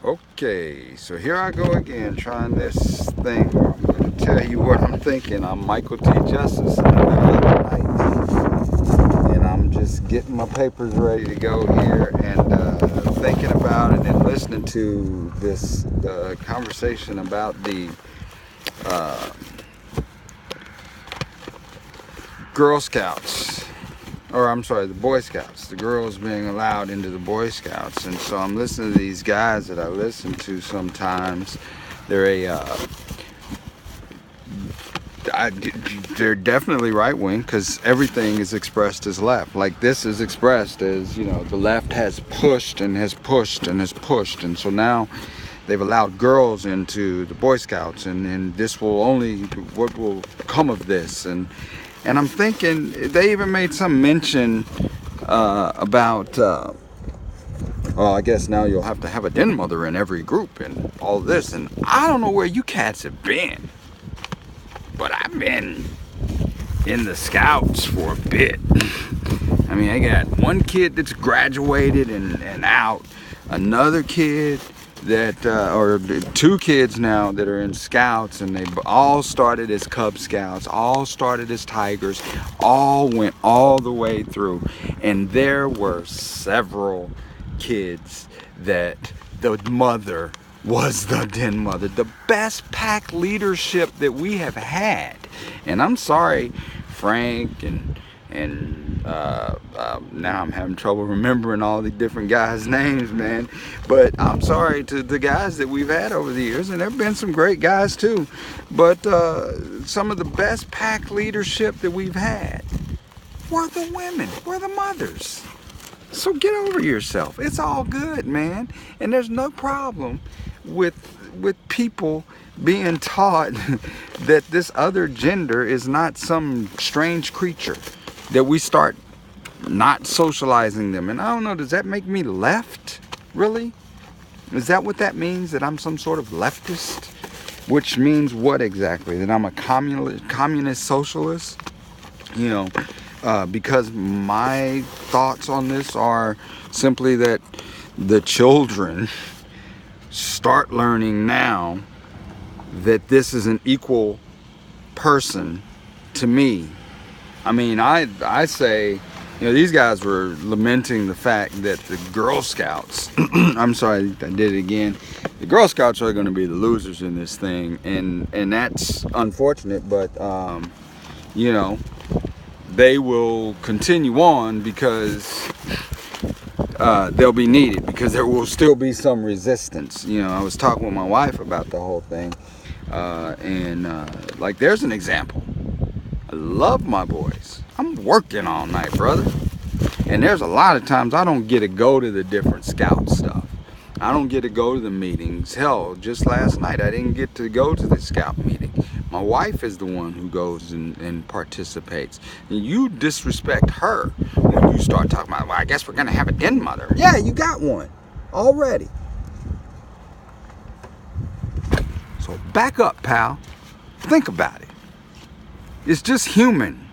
Okay, so here I go again trying this thing where I'm going to tell you what I'm thinking. I'm Michael T. Justice in the middle of the night, and I'm just getting my papers ready to go here and thinking about it and listening to this conversation about the uh, Girl Scouts. Or I'm sorry, the Boy Scouts, the girls being allowed into the Boy Scouts. And so I'm listening to these guys that I listen to sometimes. They're they're definitely right wing because everything is expressed as left. Like this is expressed as, the left has pushed and has pushed and has pushed. And so now they've allowed girls into the Boy Scouts, and this will only, what will come of this? And I'm thinking, they even made some mention about, well, I guess now you'll have to have a den mother in every group and all this. And I don't know where you cats have been, but I've been in the Scouts for a bit. I mean, I got one kid that's graduated and out, another kid that, or two kids now that are in Scouts, and they all started as Cub Scouts, all started as Tigers, all went all the way through. And there were several kids that the mother was the den mother, the best pack leadership that we have had. And I'm sorry, Frank and now I'm having trouble remembering all the different guys' names, man. But I'm sorry to the guys that we've had over the years, and there have been some great guys too. But some of the best pack leadership that we've had were the women, were the mothers. So get over yourself. It's all good, man. And there's no problem with people being taught that this other gender is not some strange creature, that we start not socializing them. And I don't know, does that make me left? Really? Is that what that means? That I'm some sort of leftist? Which means what exactly? That I'm a communist socialist? Because my thoughts on this are simply that the children start learning now that this is an equal person to me. I mean, I say, these guys were lamenting the fact that the Girl Scouts, I'm sorry, I did it again. The Girl Scouts are going to be the losers in this thing, and that's unfortunate, but, they will continue on because they'll be needed, because there will still be some resistance. I was talking with my wife about the whole thing, and like, there's an example. I love my boys. I'm working all night, brother. And there's a lot of times I don't get to go to the different scout stuff. I don't get to go to the meetings. Hell, just last night I didn't get to go to the scout meeting. My wife is the one who goes and participates. And you disrespect her when you start talking about, well, I guess we're going to have a den mother. Yeah, you got one already. So back up, pal. Think about it. It's just human.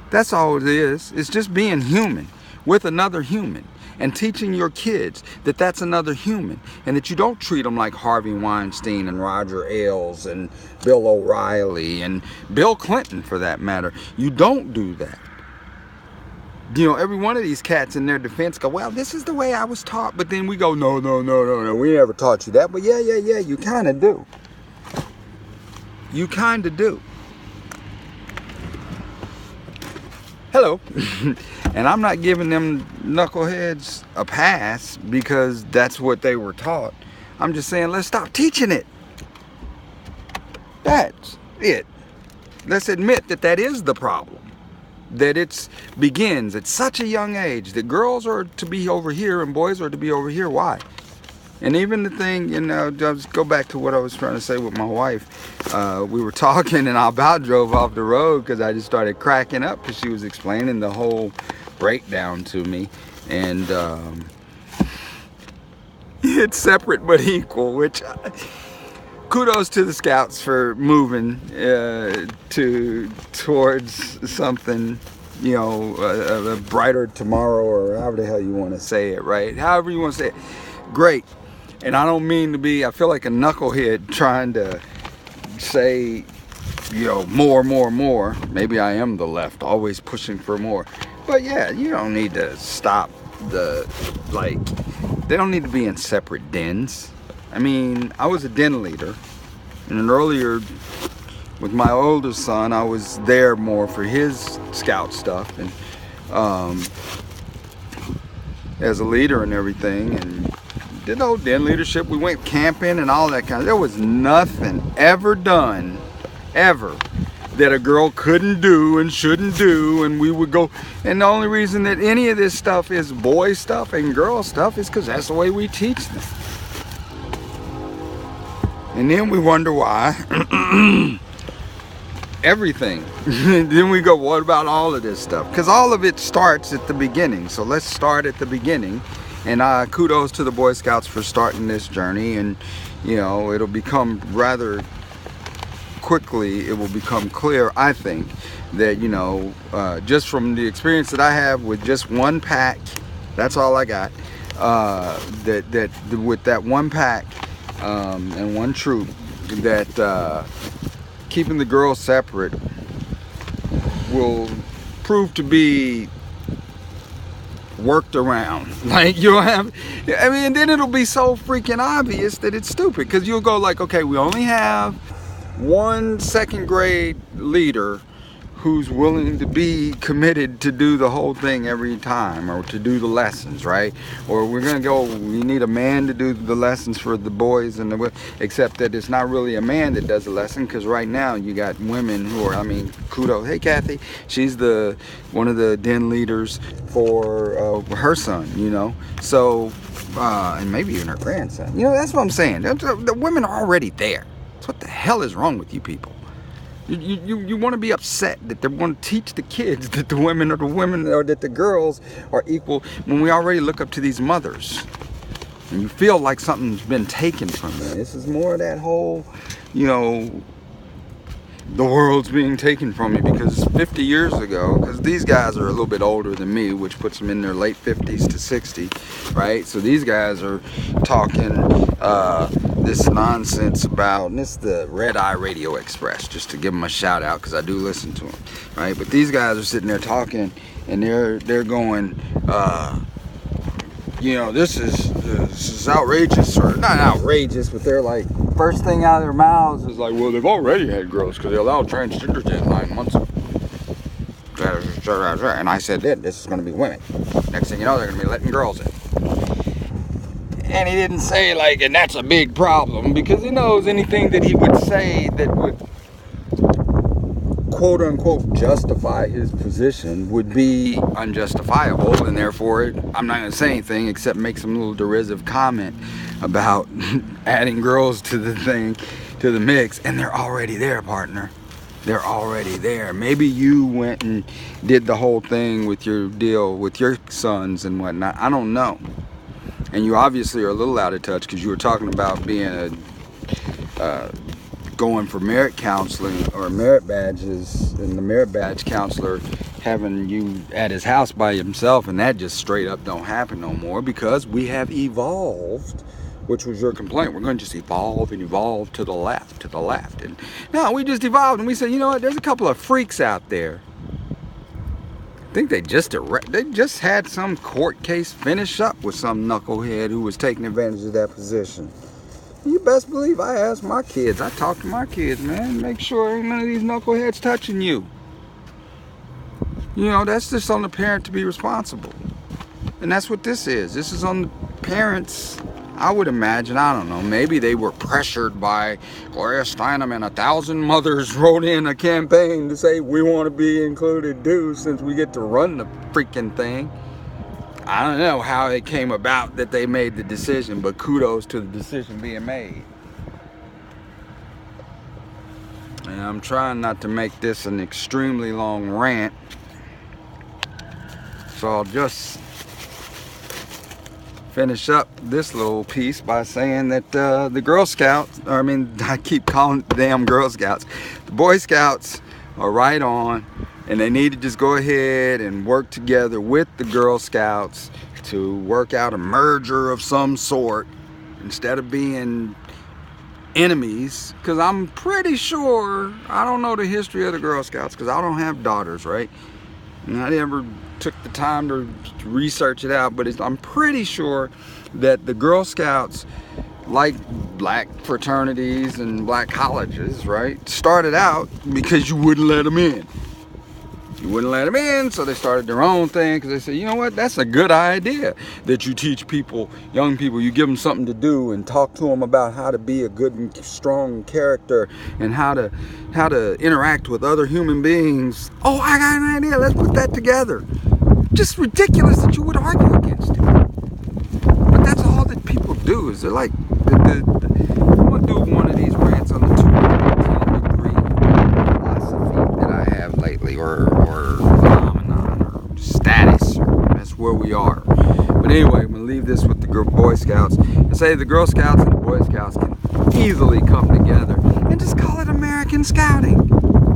That's all it is. It's just being human with another human, and teaching your kids that that's another human, and that you don't treat them like Harvey Weinstein and Roger Ailes and Bill O'Reilly and Bill Clinton, for that matter. You don't do that. Every one of these cats in their defense go, well, this is the way I was taught. But then we go, no, we never taught you that. But yeah, you kind of do. You kind of do. Hello. And I'm not giving them knuckleheads a pass because that's what they were taught. I'm just saying, let's stop teaching it. That's it. Let's admit that that is the problem. That it begins at such a young age that girls are to be over here and boys are to be over here. Why? And even the thing, just go back to what I was trying to say with my wife. We were talking and I about drove off the road because I just started cracking up because she was explaining the whole breakdown to me. And it's separate but equal, which kudos to the Scouts for moving towards something, a brighter tomorrow, or however the hell you want to say it, right? However you want to say it. Great. And I don't mean to be, I feel like a knucklehead trying to say, more. Maybe I am the left, always pushing for more. But yeah, you don't need to stop they don't need to be in separate dens. I mean, I was a den leader. And earlier, with my older son, I was there more for his scout stuff. And as a leader and everything. And did old den leadership. We went camping and all that kind of. There was nothing ever done, ever, that a girl couldn't do and shouldn't do, and we would go. And the only reason that any of this stuff is boy stuff and girl stuff is because that's the way we teach them. And then we wonder why everything. Then we go, what about all of this stuff? Because all of it starts at the beginning. So let's start at the beginning. And kudos to the Boy Scouts for starting this journey. And it'll become rather quickly, it will become clear, I think, that just from the experience that I have with just one pack, that's all I got, that with that one pack and one troop, that keeping the girls separate will prove to be worked around. Like, you'll have, I mean, and then it'll be so freaking obvious that it's stupid, because you'll go like, okay, we only have one second grade leader who's willing to be committed to do the whole thing every time, or to do the lessons, right? Or we're gonna go, we need a man to do the lessons for the boys, and except that it's not really a man that does the lesson, because right now you got women who are, I mean, kudos, hey Kathy, she's one of the den leaders for her son, so and maybe even her grandson, that's what I'm saying. The women are already there. So what the hell is wrong with you people? You want to be upset that they want to teach the kids that the women or that the girls are equal, when we already look up to these mothers, and you feel like something's been taken from you. This is more of that whole, the world's being taken from me, because 50 years ago, because these guys are a little bit older than me, which puts them in their late 50s to 60, right? So these guys are talking this nonsense about, and this is the Red Eye Radio Express, just to give them a shout out, because I do listen to them, right? But these guys are sitting there talking, and they're going, this is outrageous, or not outrageous, but they're like, first thing out of their mouths is like, well, they've already had girls because they allowed transgenders in 9 months ago. And I said, this is going to be women. Next thing you know, they're going to be letting girls in. And he didn't say like, and that's a big problem, because he knows anything that he would say that would quote unquote justify his position would be unjustifiable, and therefore I'm not going to say anything except make some little derisive comment about adding girls to the thing, to the mix, and they're already there, partner. They're already there. Maybe you went and did the whole thing with your deal with your sons and whatnot. I don't know. And you obviously are a little out of touch, because you were talking about being going for merit counseling or merit badges, and the merit badge counselor having you at his house by himself, and that just straight up don't happen no more, because we have evolved, which was your complaint. We're going to just evolve and evolve to the left, and no, we just evolved, and we said, you know what, there's a couple of freaks out there. I think they just had some court case finish up with some knucklehead who was taking advantage of that position. You best believe I ask my kids. I talk to my kids, man. Make sure ain't none of these knuckleheads touching you. That's just on the parent to be responsible. And that's what this is. This is on the parents, I would imagine. I don't know. Maybe they were pressured by Gloria Steinem, and 1,000 mothers wrote in a campaign to say, we want to be included too, since we get to run the freaking thing. I don't know how it came about that they made the decision, but kudos to the decision being made. And I'm trying not to make this an extremely long rant, so I'll just finish up this little piece by saying that the Girl Scouts, I keep calling the damn Girl Scouts, the Boy Scouts are right on. And they need to just go ahead and work together with the Girl Scouts to work out a merger of some sort. instead of being enemies, because I'm pretty sure, I don't know the history of the Girl Scouts because I don't have daughters, right? And I never took the time to research it out, but I'm pretty sure that the Girl Scouts, like black fraternities and black colleges, right, started out because you wouldn't let them in. You wouldn't let them in, so they started their own thing because they said, you know what, that's a good idea that you teach people, young people, you give them something to do and talk to them about how to be a good and strong character and how to interact with other human beings. Oh, I got an idea, let's put that together. Just ridiculous that you would argue against it. But that's all that people do, is they're like, I'm going to do one of these rants on the 210-degree philosophy that I have lately, or phenomenon, or status, or that's where we are. But anyway, I'm going to leave this with the Boy Scouts and say the Girl Scouts and the Boy Scouts can easily come together and just call it American Scouting.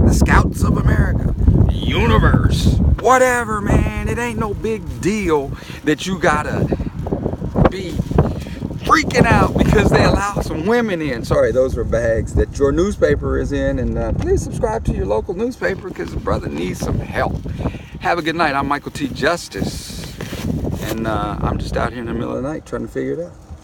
The Scouts of America. Universe. Whatever, man. It ain't no big deal that you gotta be freaking out because they allow some women in. Sorry, those are bags that your newspaper is in. And please subscribe to your local newspaper because the brother needs some help. Have a good night. I'm Michael T. Justice. And I'm just out here in the middle of the night trying to figure it out.